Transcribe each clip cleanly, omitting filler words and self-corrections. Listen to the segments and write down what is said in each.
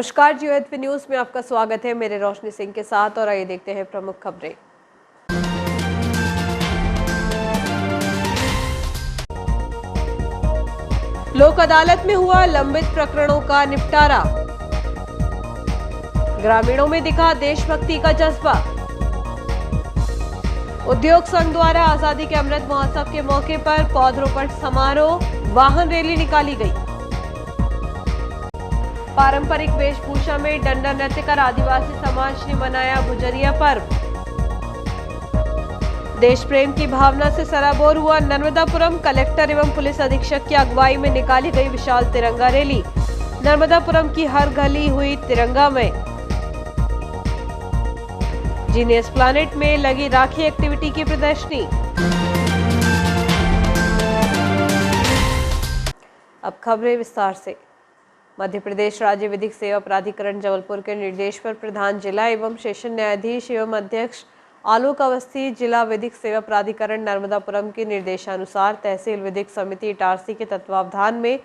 नमस्कार, जियो न्यूज में आपका स्वागत है। मेरे रोशनी सिंह के साथ और आइए देखते हैं प्रमुख खबरें। लोक अदालत में हुआ लंबित प्रकरणों का निपटारा। ग्रामीणों में दिखा देशभक्ति का जज्बा। उद्योग संघ द्वारा आजादी के अमृत महोत्सव के मौके पर पौधरोपण समारोह, वाहन रैली निकाली गई। पारंपरिक वेशभूषा में डंडा नृत्य कर आदिवासी समाज ने मनाया गुजरिया पर्व। देश प्रेम की भावना से सराबोर हुआ नर्मदापुरम। कलेक्टर एवं पुलिस अधीक्षक की अगुवाई में निकाली गई विशाल तिरंगा रैली। नर्मदापुरम की हर गली हुई तिरंगामय। जीनियस प्लैनेट में लगी राखी एक्टिविटी की प्रदर्शनी। अब खबरें विस्तार से। मध्य प्रदेश राज्य विधिक सेवा प्राधिकरण जबलपुर के निर्देश पर प्रधान जिला एवं सेशन न्यायाधीश एवं अध्यक्ष आलोक अवस्थी, जिला विधिक सेवा प्राधिकरण नर्मदापुरम के निर्देशानुसार तहसील विधिक समिति इटारसी के तत्वावधान में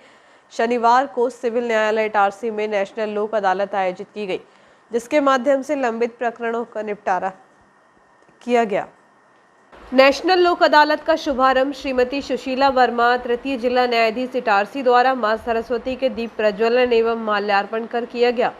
शनिवार को सिविल न्यायालय इटारसी में नेशनल लोक अदालत आयोजित की गई, जिसके माध्यम से लंबित प्रकरणों का निपटारा किया गया। नेशनल लोक अदालत का शुभारंभ श्रीमती सुशीला वर्मा, तृतीय जिला न्यायाधीश इटारसी द्वारा मां सरस्वती के दीप प्रज्वलन एवं माल्यार्पण कर किया गया।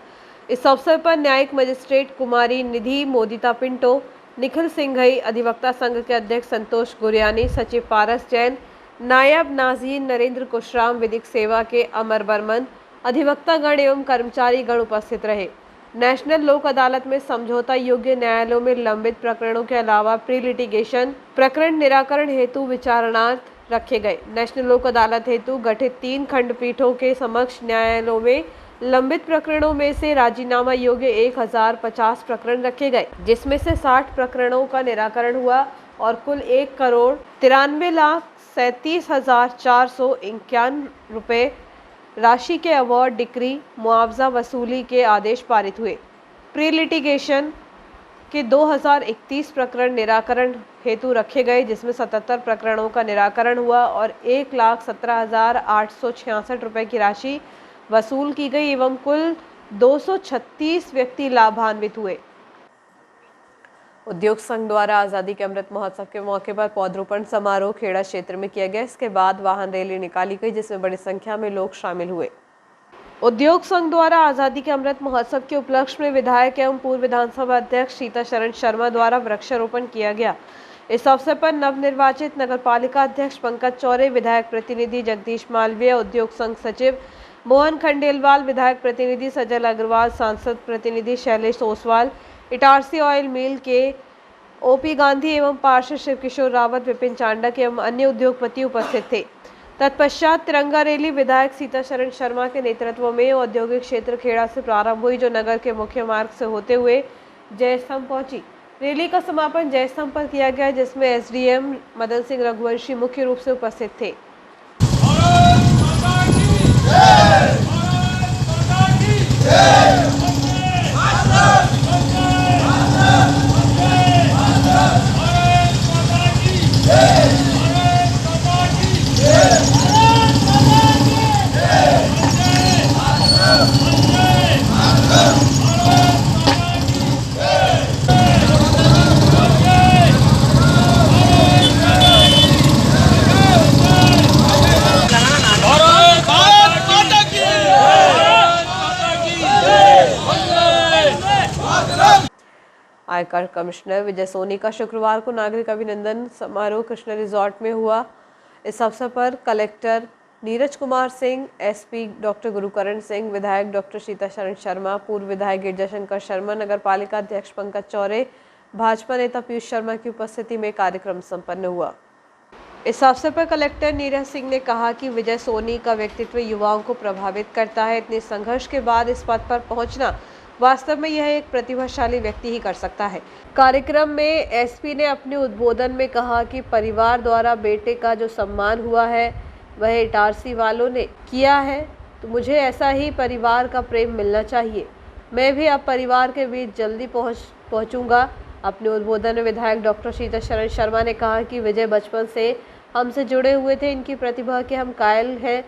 इस अवसर पर न्यायिक मजिस्ट्रेट कुमारी निधि मोदिता पिंटो, निखिल सिंघई, अधिवक्ता संघ के अध्यक्ष संतोष गुरियानी, सचिव पारस जैन, नायब नाजीर नरेंद्र कुशराम, विधिक सेवा के अमर बर्मन, अधिवक्ता गण एवं कर्मचारी गण उपस्थित रहे। नेशनल लोक अदालत में समझौता योग्य न्यायालयों में लंबित प्रकरणों के अलावा प्री लिटिगेशन प्रकरण निराकरण हेतु विचारणार्थ रखे गए। नेशनल लोक अदालत हेतु गठित 3 खंडपीठों के समक्ष न्यायालयों में लंबित प्रकरणों में से राजीनामा योग्य 1050 प्रकरण रखे गए, जिसमें से 60 प्रकरणों का निराकरण हुआ और कुल 1,93,37,451 रुपए राशि के अवार्ड, डिक्री, मुआवजा वसूली के आदेश पारित हुए। प्री लिटिगेशन के 2031 प्रकरण निराकरण हेतु रखे गए, जिसमें 77 प्रकरणों का निराकरण हुआ और 1,17,866 रुपए की राशि वसूल की गई एवं कुल 236 व्यक्ति लाभान्वित हुए। उद्योग संघ द्वारा आजादी के अमृत महोत्सव के मौके पर पौधरोपण समारोह खेड़ा क्षेत्र में किया गया। इसके बाद वाहन रैली निकाली गई, जिसमें बड़ी संख्या में लोग शामिल हुए। उद्योग संघ द्वारा आजादी के अमृत महोत्सव के उपलक्ष्य में विधायक एवं पूर्व विधानसभा अध्यक्ष सीताशरण शर्मा द्वारा वृक्षारोपण किया गया। इस अवसर पर नवनिर्वाचित नगरपालिका अध्यक्ष पंकज चौरे, विधायक प्रतिनिधि जगदीश मालवीय, उद्योग संघ सचिव मोहन खंडेलवाल, विधायक प्रतिनिधि सजल अग्रवाल, सांसद प्रतिनिधि शैलेश ओसवाल, इटारसी ऑयल मिल के ओपी गांधी एवं पार्षद शिवकिशोर रावत, विपिन चांडक एवं अन्य उद्योगपति उपस्थित थे। तत्पश्चात तिरंगा रैली विधायक सीताशरण शर्मा के नेतृत्व में औद्योगिक क्षेत्र खेड़ा से प्रारंभ हुई, जो नगर के मुख्य मार्ग से होते हुए जयस्तंभ पहुंची। रैली का समापन जयस्तंभ पर किया गया, जिसमें एसडीएम मदन सिंह रघुवंशी मुख्य रूप से उपस्थित थे। आयकर कमिश्नर विजय सोनी का शुक्रवार को नागरिक अभिनंदन समारोह कृष्ण रिजॉर्ट में हुआ। इस अवसर पर collector Neeraj Kumar Singh, SP doctor Gurukaran Singh, विधायक डॉक्टर सीताशरण शर्मा, पूर्व विधायक गिरजाशंकर शर्मा, नगरपालिका अध्यक्ष पंकज चौरे, भाजपा नेता पीयूष शर्मा की उपस्थिति में कार्यक्रम संपन्न हुआ। इस अवसर पर कलेक्टर नीरज सिंह ने कहा कि विजय सोनी का व्यक्तित्व युवाओं को प्रभावित करता है। इतने संघर्ष के बाद इस पद पर पहुंचना वास्तव में यह एक प्रतिभाशाली व्यक्ति ही कर सकता है। कार्यक्रम में एसपी ने अपने उद्बोधन में कहा कि परिवार द्वारा बेटे का जो सम्मान हुआ है वह इटारसी वालों ने किया है, तो मुझे ऐसा ही परिवार का प्रेम मिलना चाहिए। मैं भी अब परिवार के बीच जल्दी पहुंचूंगा। अपने उद्बोधन में विधायक डॉक्टर सीताशरण शर्मा ने कहा कि विजय बचपन से हमसे जुड़े हुए थे, इनकी प्रतिभा के हम कायल हैं।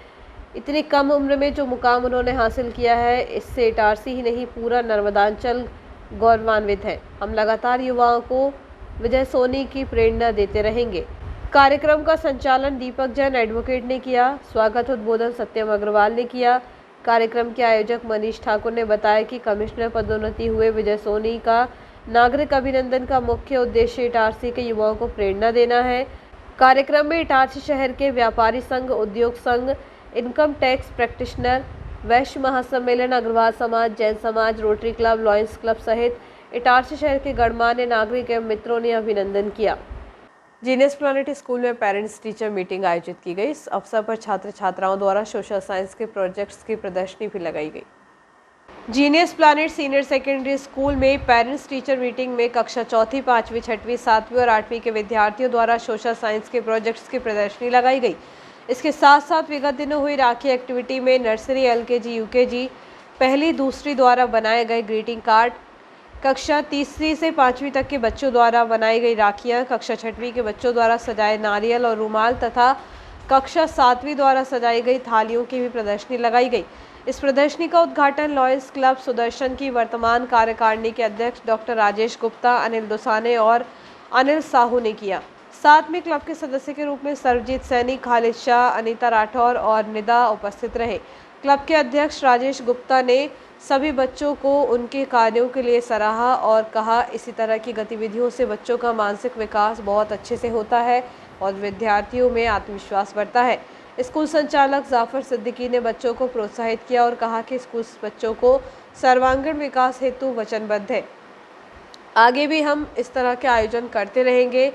इतनी कम उम्र में जो मुकाम उन्होंने हासिल किया है, इससे इटारसी ही नहीं पूरा नर्मदांचल गौरवान्वित है। हम लगातार युवाओं को विजय सोनी की प्रेरणा देते रहेंगे। कार्यक्रम का संचालन दीपक जैन एडवोकेट ने किया। स्वागत उद्बोधन सत्यम अग्रवाल ने किया। कार्यक्रम के आयोजक मनीष ठाकुर ने बताया कि कमिश्नर पदोन्नति हुए विजय सोनी का नागरिक अभिनंदन का मुख्य उद्देश्य इटारसी के युवाओं को प्रेरणा देना है। कार्यक्रम में इटारसी शहर के व्यापारी संघ, उद्योग संघ, इनकम टैक्स प्रैक्टिशनर, वैश्य महासम्मेलन, अग्रवाल समाज, जैन समाज, रोटरी क्लब, लॉयंस क्लब सहित इटारसी शहर के गणमान्य नागरिक एवं मित्रों ने अभिनंदन किया। जीनियस प्लैनेट स्कूल में पेरेंट्स टीचर मीटिंग आयोजित की गई। इस अवसर पर छात्र छात्राओं द्वारा सोशल साइंस के प्रोजेक्ट्स की प्रदर्शनी भी लगाई गई। Genius planet senior secondary school में पेरेंट्स टीचर मीटिंग में कक्षा चौथी, पाँचवीं, छठवीं, सातवीं और आठवीं के विद्यार्थियों द्वारा सोशल साइंस के प्रोजेक्ट्स की प्रदर्शनी लगाई गई। इसके साथ साथ विगत दिनों हुई राखी एक्टिविटी में नर्सरी, एलकेजी, यूकेजी, पहली, दूसरी द्वारा बनाए गए ग्रीटिंग कार्ड, कक्षा तीसरी से पाँचवीं तक के बच्चों द्वारा बनाई गई राखियाँ, कक्षा छठवीं के बच्चों द्वारा सजाए नारियल और रुमाल तथा कक्षा सातवीं द्वारा सजाई गई थालियों की भी प्रदर्शनी लगाई गई। इस प्रदर्शनी का उद्घाटन लॉयंस क्लब सुदर्शन की वर्तमान कार्यकारिणी के अध्यक्ष डॉक्टर राजेश गुप्ता, अनिल दुसाने और अनिल साहू ने किया। साथ में क्लब के सदस्य के रूप में सरजीत सैनी, खालिद शाह, अनीता राठौर और निदा उपस्थित रहे। क्लब के अध्यक्ष राजेश गुप्ता ने सभी बच्चों को उनके कार्यों के लिए सराहा और कहा, इसी तरह की गतिविधियों से बच्चों का मानसिक विकास बहुत अच्छे से होता है और विद्यार्थियों में आत्मविश्वास बढ़ता है। स्कूल संचालक जाफर सिद्दीकी ने बच्चों को प्रोत्साहित किया और कहा कि स्कूल बच्चों को सर्वांगीण विकास हेतु वचनबद्ध है। आगे भी हम इस तरह के आयोजन करते रहेंगे।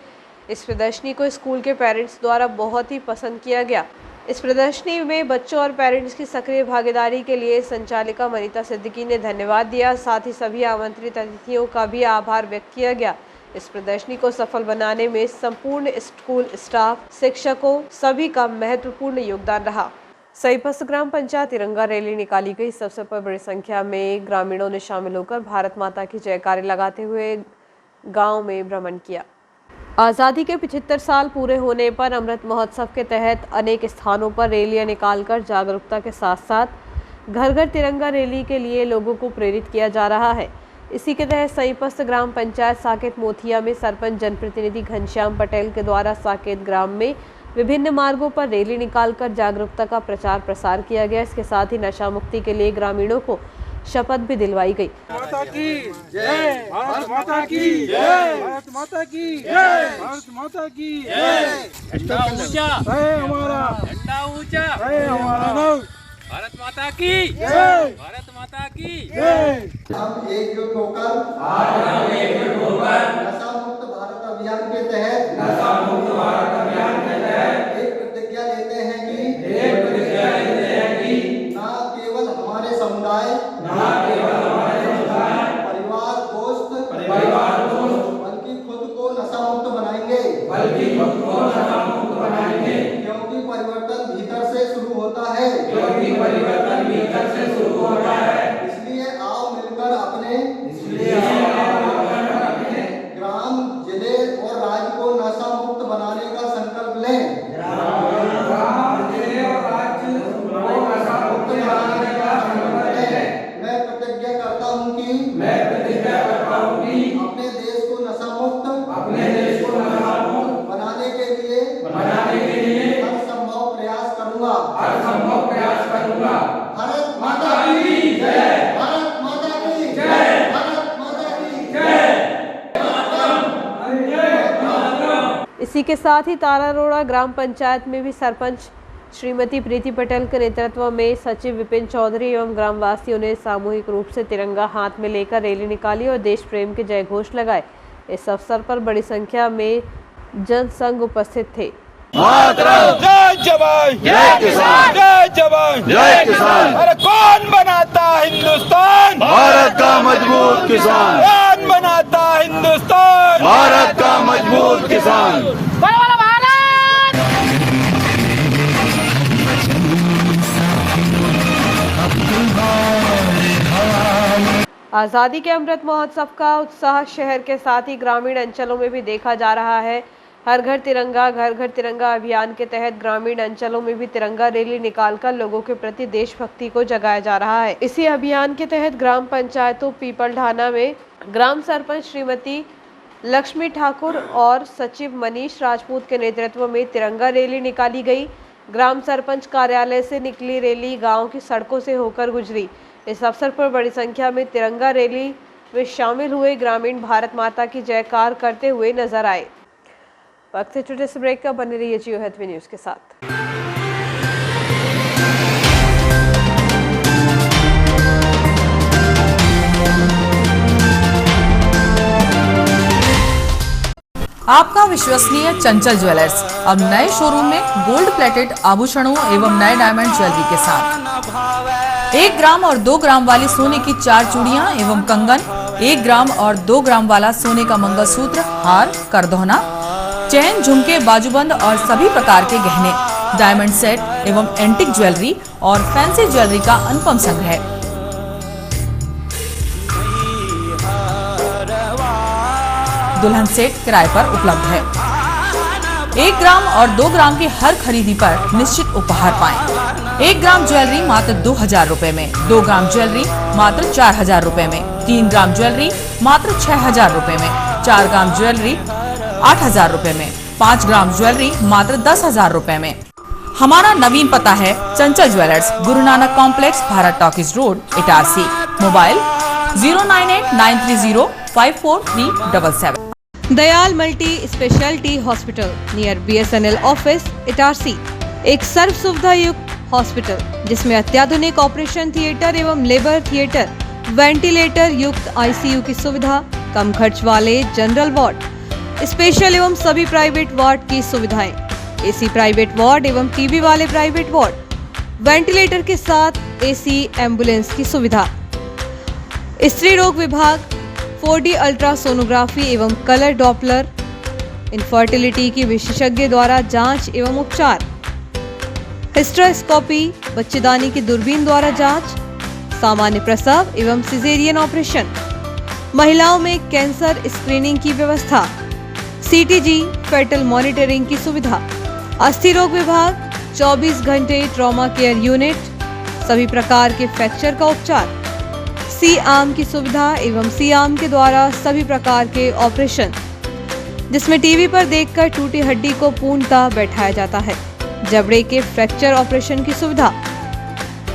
इस प्रदर्शनी को स्कूल के पेरेंट्स द्वारा बहुत ही पसंद किया गया। इस प्रदर्शनी में बच्चों और पेरेंट्स की सक्रिय भागीदारी के लिए संचालिका मनीता सिद्दीकी ने धन्यवाद दिया। साथ ही सभी आमंत्रित अतिथियों का भी आभार व्यक्त किया गया। इस प्रदर्शनी को सफल बनाने में संपूर्ण स्कूल स्टाफ, शिक्षकों सभी का महत्वपूर्ण योगदान रहा। सईपस्त ग्राम पंचायत तिरंगा रैली निकाली गई। इस अवसर पर बड़ी संख्या में ग्रामीणों ने शामिल होकर भारत माता की जयकारे लगाते हुए गांव में भ्रमण किया। आज़ादी के 75 साल पूरे होने पर अमृत महोत्सव के तहत अनेक स्थानों पर रैलियां निकालकर जागरूकता के साथ साथ घर घर तिरंगा रैली के लिए लोगों को प्रेरित किया जा रहा है। इसी के तहत सईपस्त ग्राम पंचायत साकेत मोथिया में सरपंच जनप्रतिनिधि घनश्याम पटेल के द्वारा साकेत ग्राम में विभिन्न मार्गों पर रैली निकालकर जागरूकता का प्रचार प्रसार किया गया। इसके साथ ही नशा मुक्ति के लिए ग्रामीणों को शपथ भी दिलवाई गई। माता की जय, भारत माता की जय, भारत माता की जय, भारत माता की जय। झंडा ऊंचा है हमारा, झंडा ऊंचा है हमारा नाम। भारत माता की जय, भारत माता की जय। हम एकजुट होकर नशा मुक्त भारत अभियान के तहत एक प्रतिज्ञा लेते हैं कि ना केवल हमारे समुदाय, परिवार बल्कि खुद को नशा मुक्त बनाएंगे, क्योंकि परिवर्तन भीतर से शुरू होता है। इसलिए आओ मिलकर अपने ग्राम, जिले और राज्य को नशा मुक्त बनाने का संकल्प लें। मैं प्रतिज्ञा करता हूं कि अपने देश को नशा मुक्त बनाने के लिए हर संभव प्रयास करूंगा। भारत माता की जय, भारत माता की जय, भारत माता की जय। इसी के साथ ही तारारोड़ा ग्राम पंचायत में भी सरपंच श्रीमती प्रीति पटेल के नेतृत्व में सचिव विपिन चौधरी एवं ग्रामवासियों ने सामूहिक रूप से तिरंगा हाथ में लेकर रैली निकाली और देश प्रेम के जय घोष लगाए। इस अवसर पर बड़ी संख्या में जनसंघ उपस्थित थे। जय जवान, जय किसान, जय जवान, जय किसान। अरे कौन बनाता हिंदुस्तान? भारत का मजबूत किसान, कौन बनाता हिंदुस्तान? भारत का मजबूत किसान। आज़ादी के अमृत महोत्सव का उत्साह शहर के साथ ही ग्रामीण अंचलों में भी देखा जा रहा है। हर घर तिरंगा अभियान के तहत ग्रामीण अंचलों में भी तिरंगा रैली निकालकर लोगों के प्रति देशभक्ति को जगाया जा रहा है। इसी अभियान के तहत ग्राम पंचायतों पीपलढाना में ग्राम सरपंच श्रीमती लक्ष्मी ठाकुर और सचिव मनीष राजपूत के नेतृत्व में तिरंगा रैली निकाली गई। ग्राम सरपंच कार्यालय से निकली रैली गांव की सड़कों से होकर गुजरी। इस अवसर पर बड़ी संख्या में तिरंगा रैली में शामिल हुए ग्रामीण भारत माता की जयकार करते हुए नजर आए। वक्त है छोटे से ब्रेक का, बने रहिए जियो हैथवे न्यूज के साथ। आपका विश्वसनीय चंचल ज्वेलर्स अब नए शोरूम में गोल्ड प्लेटेड आभूषणों एवं नए डायमंड ज्वेलरी के साथ 1 ग्राम और 2 ग्राम वाली सोने की 4 चूड़ियां एवं कंगन, 1 ग्राम और 2 ग्राम वाला सोने का मंगलसूत्र, हार, करदौना, चैन, झुमके, बाजूबंद और सभी प्रकार के गहने, डायमंड सेट एवं एंटिक ज्वेलरी और फैंसी ज्वेलरी का अनुपम संग्रह दुल्हन सेट किराए पर उपलब्ध है। 1 ग्राम और 2 ग्राम की हर खरीदी पर निश्चित उपहार पाएं। 1 ग्राम ज्वेलरी मात्र 2000 रुपए में, 2 ग्राम ज्वेलरी मात्र 4000 रुपए में, 3 ग्राम ज्वेलरी मात्र 6000 रुपए में, 4 ग्राम ज्वेलरी 8000 रुपए में, 5 ग्राम ज्वेलरी मात्र 10000 रुपए में। हमारा नवीन पता है चंचल jewellers, Guru Nanak complex, Bharat talkies road, Itarsi. Mobile 09893054377। Dayal multi speciality hospital near BSNL office, Itarsi एक सर्व सुविधा युक्त हॉस्पिटल जिसमें अत्याधुनिक ऑपरेशन थिएटर एवं लेबर थिएटर, वेंटिलेटर युक्त ICU की सुविधा, कम खर्च वाले जनरल वार्ड, स्पेशल एवं सभी प्राइवेट वार्ड की सुविधाएं, AC प्राइवेट वार्ड एवं TB वाले प्राइवेट वार्ड, वेंटिलेटर के साथ AC एम्बुलेंस की सुविधा, स्त्री रोग विभाग, 4D अल्ट्रासोनोग्राफी एवं कलर डॉपलर, इनफर्टिलिटी की विशेषज्ञ द्वारा जांच एवं उपचार, हिस्टेरोस्कोपी, बच्चेदानी की दूरबीन द्वारा जांच, सामान्य प्रसव एवं सिजेरियन ऑपरेशन, महिलाओं में कैंसर स्क्रीनिंग की व्यवस्था, CTG फेटल मॉनिटरिंग की सुविधा, अस्थि रोग विभाग, 24 घंटे ट्रॉमा केयर यूनिट, सभी प्रकार के फ्रैक्चर का उपचार, C-आर्म की सुविधा एवं C-आर्म के द्वारा सभी प्रकार के ऑपरेशन, जिसमें टीवी पर देखकर टूटी हड्डी को पूर्णतः बैठाया जाता है, जबड़े के फ्रैक्चर ऑपरेशन की सुविधा,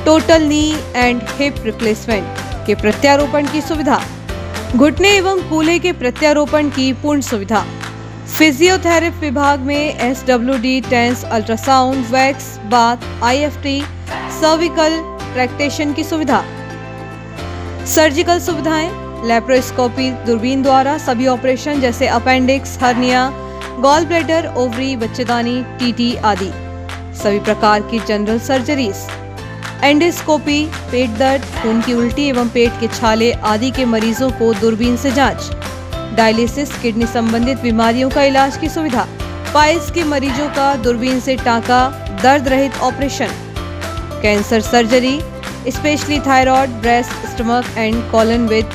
total knee and hip replacement के प्रत्यारोपण की सुविधा, घुटने एवं कूल्हे के प्रत्यारोपण की पूर्ण सुविधा, फिजियोथेरेपी विभाग में SWD, tens, ultrasound, wax, bath, IFT, cervical traction की सुविधा, सर्जिकल सुविधाएं, लैप्रोस्कोपी दूरबीन द्वारा सभी ऑपरेशन जैसे appendix, hernia, gall bladder, ovary, बच्चेदानी, TT आदि, सभी प्रकार की जनरल सर्जरीज, एंडोस्कोपी, पेट दर्द, खून की उल्टी एवं पेट के छाले आदि के मरीजों को दूरबीन से जांच, डायलिसिस, किडनी संबंधित बीमारियों का इलाज की सुविधा, पाइल्स के मरीजों का दूरबीन से टांका, दर्द रहित operation, cancer surgery, specially thyroid, breast, stomach and colon with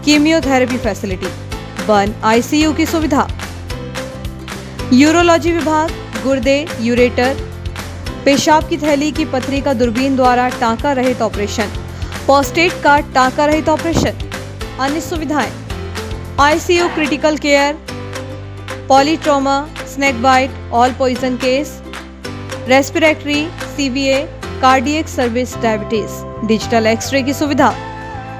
chemotherapy facility, burn ICU की सुविधा, यूरोलॉजी विभाग, गुर्दे, यूरेटर, पेशाब की थैली की पथरी का दूरबीन द्वारा टांका रहित ऑपरेशन, प्रोस्टेट का टांका रहित ऑपरेशन, अन्य सुविधाएं, ICU critical care, polytrauma, snake bite, all poison case, respiratory, CVA, cardiac service, diabetes, digital x-ray की सुविधा,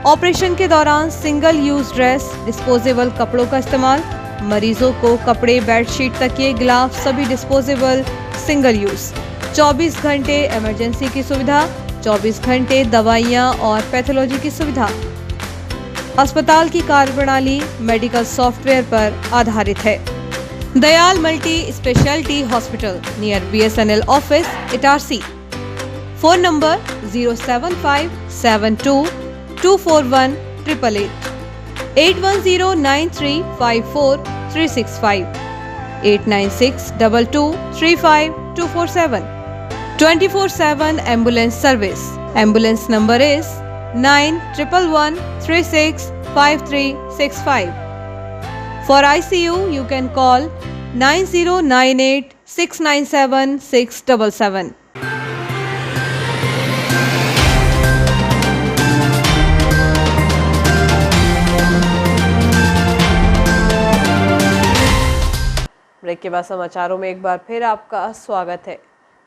ऑपरेशन के दौरान सिंगल यूज ड्रेस, डिस्पोजेबल कपड़ों का इस्तेमाल, मरीजों को कपड़े, बेडशीट, तकिए, ग्लाव सभी डिस्पोजेबल सिंगल यूज, 24 घंटे इमरजेंसी की सुविधा, 24 घंटे दवाइयाँ और पैथोलॉजी की सुविधा। अस्पताल की कार्यप्रणाली मेडिकल सॉफ्टवेयर पर आधारित है। Dayal multi speciality hospital near BSNL office, Itarsi. Phone number 07572241888, 8109354365, 8962235247, 24/7 ambulance service. Ambulance number is 9111365365. For ICU, you can call 9098697677। Break के बाद समाचारों में एक बार फिर आपका स्वागत है।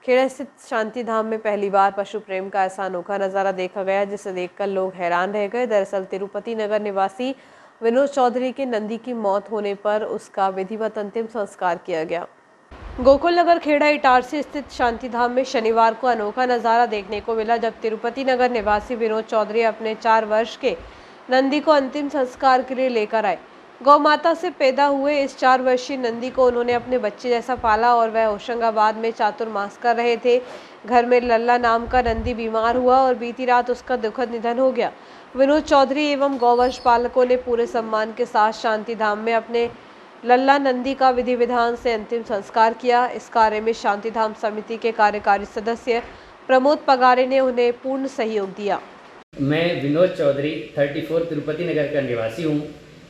खेड़ा स्थित शांति धाम में पहली बार पशु प्रेम का ऐसा अनोखा नज़ारा देखा गया जिसे देखकर लोग हैरान रह गए। दरअसल तिरुपति नगर निवासी विनोद चौधरी के नंदी की मौत होने पर उसका विधिवत अंतिम संस्कार किया गया। गोकुल नगर खेड़ा इटारसी स्थित शांति धाम में शनिवार को अनोखा नज़ारा देखने को मिला जब तिरुपति नगर निवासी विनोद चौधरी अपने 4 वर्ष के नंदी को अंतिम संस्कार के लिए लेकर आए। गौ माता से पैदा हुए इस 4 वर्षीय नंदी को उन्होंने अपने बच्चे जैसा पाला और वह होशंगाबाद में चातुर्मास कर रहे थे। घर में लल्ला नाम का नंदी बीमार हुआ और बीती रात उसका दुखद निधन हो गया। विनोद चौधरी एवं गौवंश पालकों ने पूरे सम्मान के साथ शांति धाम में अपने लल्ला नंदी का विधि विधान से अंतिम संस्कार किया। इस कार्य में शांति धाम समिति के कार्यकारी सदस्य प्रमोद पगारे ने उन्हें पूर्ण सहयोग दिया। मैं विनोद चौधरी 34 तिरुपति नगर का निवासी हूँ।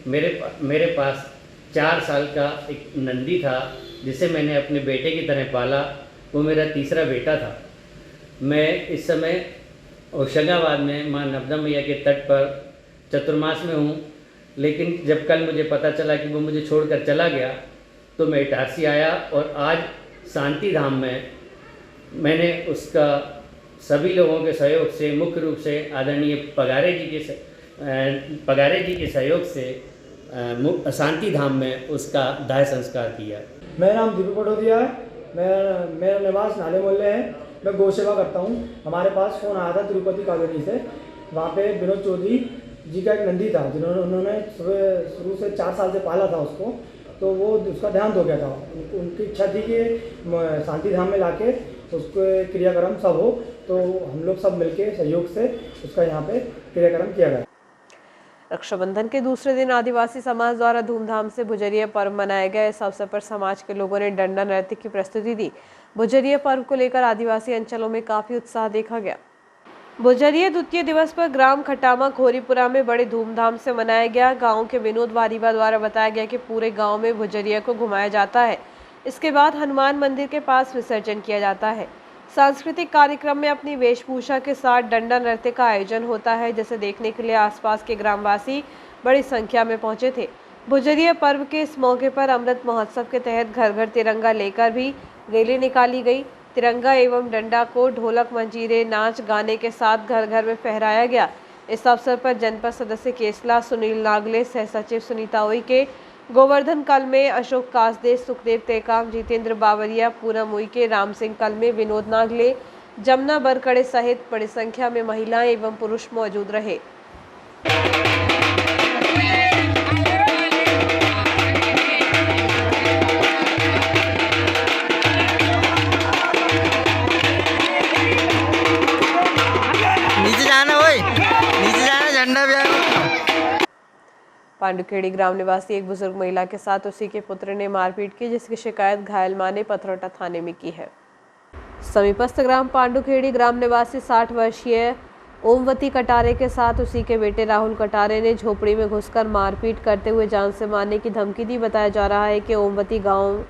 मेरे पास 4 साल का एक नंदी था जिसे मैंने अपने बेटे की तरह पाला। वो मेरा तीसरा बेटा था। मैं इस समय होशंगाबाद में माँ नर्मदा मैया के तट पर चतुर्मास में हूँ, लेकिन जब कल मुझे पता चला कि वो मुझे छोड़कर चला गया तो मैं इटारसी आया और आज शांति धाम में मैंने उसका सभी लोगों के सहयोग से, मुख्य रूप से आदरणीय पगारे जी के सहयोग से शांति धाम में उसका दाह संस्कार किया। मेरा नाम दीपक पटोदिया है। मेरा निवास नाले मोहल्ले है। मैं गौ सेवा करता हूँ। हमारे पास फ़ोन आया था तिरुपति कॉलोनी से। वहाँ पे विनोद चौधरी जी का एक नंदी था उन्होंने शुरू से 4 साल से पाला था उसको, तो वो उसका देहांत हो गया था। उनकी इच्छा थी कि शांति धाम में लाके उसको क्रियाक्रम सब हो, तो हम लोग सब मिलके सहयोग से उसका यहाँ पे क्रियाक्रम किया गया। रक्षाबंधन के दूसरे दिन आदिवासी समाज द्वारा धूमधाम से भुजरिया पर्व मनाया गया। इस अवसर पर समाज के लोगों ने डंडा नृत्य की प्रस्तुति दी। भुजरिया पर्व को लेकर आदिवासी अंचलों में काफी उत्साह देखा गया। भुजरिया द्वितीय दिवस पर ग्राम खटामा खोरीपुरा में बड़े धूमधाम से मनाया गया। गांव के विनोद वारीवा द्वारा बताया गया कि पूरे गांव में भुजरिया को घुमाया जाता है। इसके बाद हनुमान मंदिर के पास विसर्जन किया जाता है। सांस्कृतिक कार्यक्रम में अपनी वेशभूषा के साथ डंडा नृत्य का आयोजन होता है, जिसे देखने के लिए आसपास के ग्रामवासी बड़ी संख्या में पहुंचे थे। भुजरिया पर्व के इस मौके पर अमृत महोत्सव के तहत घर घर तिरंगा लेकर भी रैली निकाली गई। तिरंगा एवं डंडा को ढोलक, मंजीरे, नाच गाने के साथ घर घर में फहराया गया। इस अवसर पर जनपद सदस्य केसला, सुनील नागले, सह सचिव सुनीता उइके, गोवर्धन कलमे, अशोक कासदेव, सुखदेव टेकाम, जितेंद्र बावरिया, पूनम उइके, राम सिंह कलमे, विनोद नागले, जमुना बरकड़े सहित बड़ी संख्या में महिलाएं एवं पुरुष मौजूद रहे। पांडुखेड़ी ग्राम निवासी एक बुजुर्ग महिला के साथ उसी के पुत्र ने मारपीट की, जिसकी शिकायत घायल मां ने पथरौटा थाने में की है। समीपस्थ ग्राम पांडुखेड़ी ग्राम निवासी 60 वर्षीय ओमवती कटारे के साथ उसी के बेटे राहुल कटारे ने झोपड़ी में घुसकर मारपीट करते हुए जान से मारने की धमकी दी। बताया जा रहा है कि ओमवती गाँव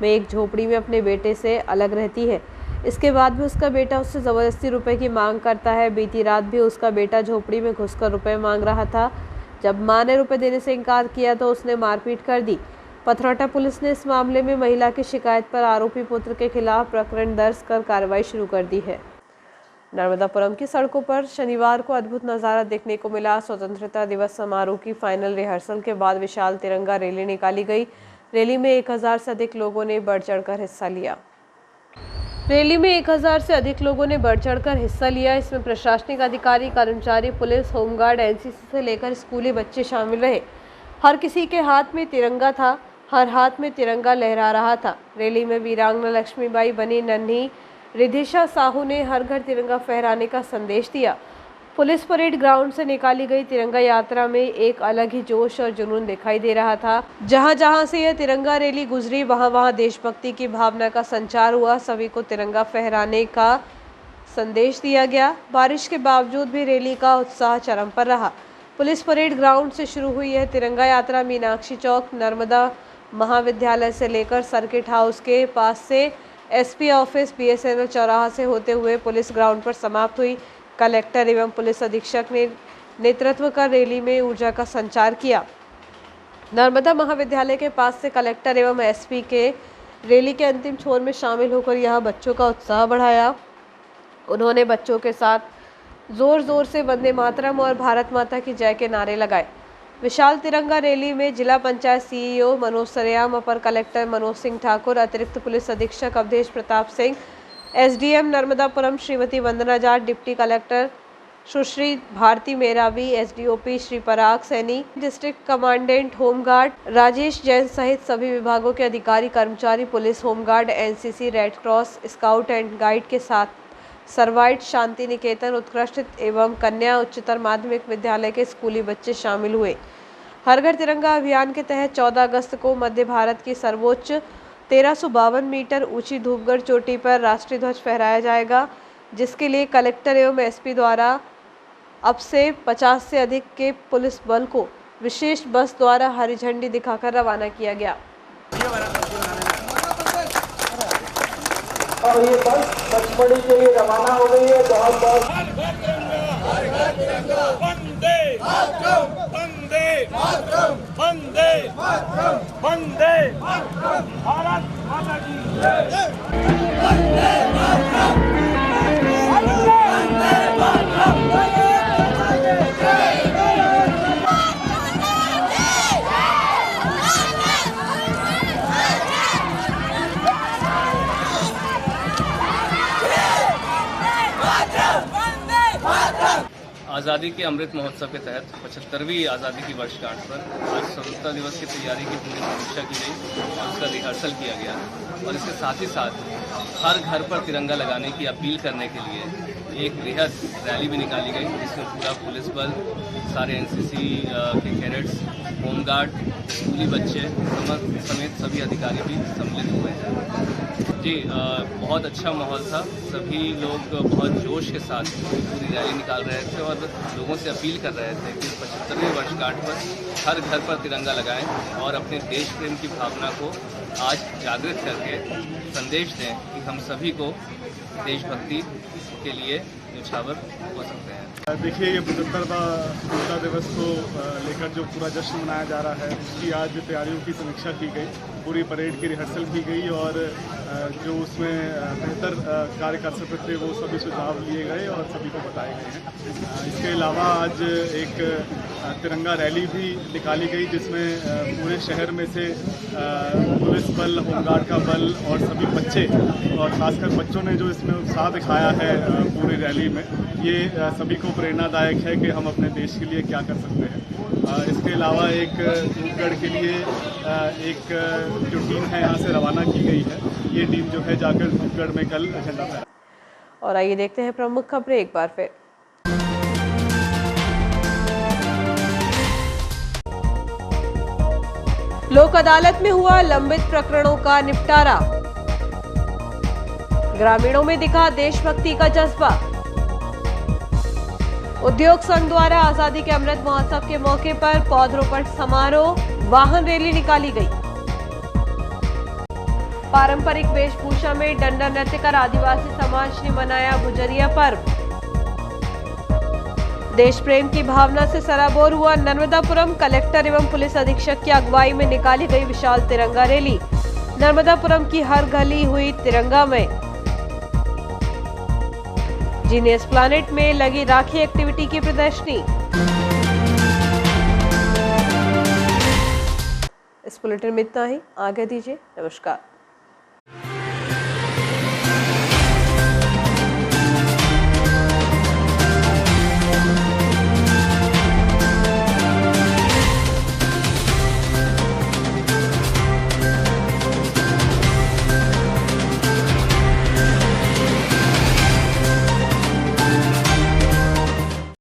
में एक झोपड़ी में अपने बेटे से अलग रहती है। इसके बाद भी उसका बेटा उससे ज़बरदस्ती रुपए की मांग करता है। बीती रात भी उसका बेटा झोपड़ी में घुसकर रुपए मांग रहा था। जब मां ने रुपए देने से इनकार किया तो उसने मारपीट कर दी। पथरौटा पुलिस ने इस मामले में महिला की शिकायत पर आरोपी पुत्र के खिलाफ प्रकरण दर्ज कर कार्रवाई शुरू कर दी है। नर्मदापुरम की सड़कों पर शनिवार को अद्भुत नज़ारा देखने को मिला। स्वतंत्रता दिवस समारोह की फाइनल रिहर्सल के बाद विशाल तिरंगा रैली निकाली गई। रैली में 1000 से अधिक लोगों ने बढ़ चढ़कर हिस्सा लिया। रैली में 1000 से अधिक लोगों ने बढ़ चढ़कर हिस्सा लिया। इसमें प्रशासनिक अधिकारी, कर्मचारी, पुलिस, होमगार्ड, एनसीसी से लेकर स्कूली बच्चे शामिल रहे। हर किसी के हाथ में तिरंगा था, हर हाथ में तिरंगा लहरा रहा था। रैली में वीरांगना लक्ष्मीबाई बनी नन्ही रिधिशा साहू ने हर घर तिरंगा फहराने का संदेश दिया। पुलिस परेड ग्राउंड से निकाली गई तिरंगा यात्रा में एक अलग ही जोश और जुनून दिखाई दे रहा था। जहां जहां से यह तिरंगा रैली गुजरी वहां वहां देशभक्ति की भावना का संचार हुआ। सभी को तिरंगा फहराने का संदेश दिया गया। बारिश के बावजूद भी रैली का उत्साह चरम पर रहा। पुलिस परेड ग्राउंड से शुरू हुई यह तिरंगा यात्रा मीनाक्षी चौक, नर्मदा महाविद्यालय से लेकर सर्किट हाउस के पास से एसपी ऑफिस, बीएसएनएल चौराहा से होते हुए पुलिस ग्राउंड पर समाप्त हुई। कलेक्टर एवं पुलिस अधीक्षक ने नेतृत्व कर रैली में ऊर्जा का संचार किया। नर्मदा महाविद्यालय के पास से कलेक्टर एवं एसपी के रैली के अंतिम छोर में शामिल होकर यहां बच्चों का उत्साह बढ़ाया। उन्होंने बच्चों के साथ जोर जोर से वंदे मातरम और भारत माता की जय के नारे लगाए। विशाल तिरंगा रैली में जिला पंचायत सीईओ मनोज सरेयाम, अपर कलेक्टर मनोज सिंह ठाकुर, अतिरिक्त पुलिस अधीक्षक Awadhesh Pratap Singh, SDM Narmadapuram Shrimati Vandana Jat, deputy collector Sushri Bharti Meravi, SDOP Shri Parag Saini, district commandant home guard Rajesh Jain सहित सभी विभागों के अधिकारी, कर्मचारी, police, home guard, NCC, red cross, scout and guide के साथ सर्वाइट, शांति निकेतन, उत्कृष्ट एवं कन्या उच्चतर माध्यमिक विद्यालय के स्कूली बच्चे शामिल हुए। हर घर तिरंगा अभियान के तहत 14 अगस्त को मध्य भारत की सर्वोच्च 1352 मीटर ऊंची धूपगढ़ चोटी पर राष्ट्रीय ध्वज फहराया जाएगा, जिसके लिए कलेक्टर एवं एसपी द्वारा अब से 50 से अधिक के पुलिस बल को विशेष बस द्वारा हरी झंडी दिखाकर रवाना किया गया। और ये बस पचमढ़ी के लिए रवाना हो गई है। बहुत बहुत वंदे मातरम, वंदे मातरम, वंदे मातरम, वंदे मातरम, भारत माता की जय, वंदे मातरम, वंदे मातरम, आज़ादी के अमृत महोत्सव के तहत 75वीं आज़ादी की वर्षगांठ पर आज स्वतंत्रता दिवस की तैयारी की पूरी समीक्षा की गई और उसका रिहर्सल किया गया। और इसके साथ ही साथ हर घर पर तिरंगा लगाने की अपील करने के लिए एक वृहद रैली भी निकाली गई, जिसमें पूरा पुलिस बल, सारे एनसीसी के कैडेट्स, होमगार्ड, स्कूली बच्चे समेत सभी अधिकारी भी सम्मिलित हुए हैं। जी, बहुत अच्छा माहौल था। सभी लोग बहुत जोश के साथ पूरी रैली निकाल रहे थे और लोगों से अपील कर रहे थे कि 75वीं वर्षगांठ पर हर घर पर तिरंगा लगाएं और अपने देश प्रेम की भावना को आज जागृत करके संदेश दें कि हम सभी को देशभक्ति के लिए न्यौछावर हो सकते हैं। देखिए, ये 75वां स्वतंत्रता दिवस को लेकर जो पूरा जश्न मनाया जा रहा है, उसकी आज तैयारियों की समीक्षा की गई, पूरी परेड की रिहर्सल की गई और जो उसमें बेहतर कार्य कर सकते थे वो सभी सुझाव लिए गए और सभी को बताए गए हैं। इसके अलावा आज एक तिरंगा रैली भी निकाली गई, जिसमें पूरे शहर में से पुलिस बल, होमगार्ड का बल और सभी बच्चे और खासकर बच्चों ने जो इसमें उत्साह दिखाया है पूरी रैली में, ये सभी को प्रेरणादायक है कि हम अपने देश के लिए क्या कर सकते हैं। इसके अलावा एक धूपगढ़ के लिए एक जो टीम है यहाँ से रवाना की गई है, ये टीम जो है जाकर धूपगढ़ में कल झंडा फहरा। और आइए देखते हैं प्रमुख खबरें एक बार फिर। लोक अदालत में हुआ लंबित प्रकरणों का निपटारा, ग्रामीणों में दिखा देशभक्ति का जज्बा। उद्योग संघ द्वारा आजादी के अमृत महोत्सव के मौके पर पौधरोपण समारोह, वाहन रैली निकाली गई। पारंपरिक वेशभूषा में डंडा नृत्य कर आदिवासी समाज ने मनाया गुजरिया पर्व। देश प्रेम की भावना से सराबोर हुआ नर्मदापुरम, कलेक्टर एवं पुलिस अधीक्षक की अगुवाई में निकाली गई विशाल तिरंगा रैली। नर्मदापुरम की हर गली हुई तिरंगामय। जीनियस प्लैनेट में लगी राखी एक्टिविटी की प्रदर्शनी। इस बुलेटिन में इतना ही, आगे दीजिए, नमस्कार।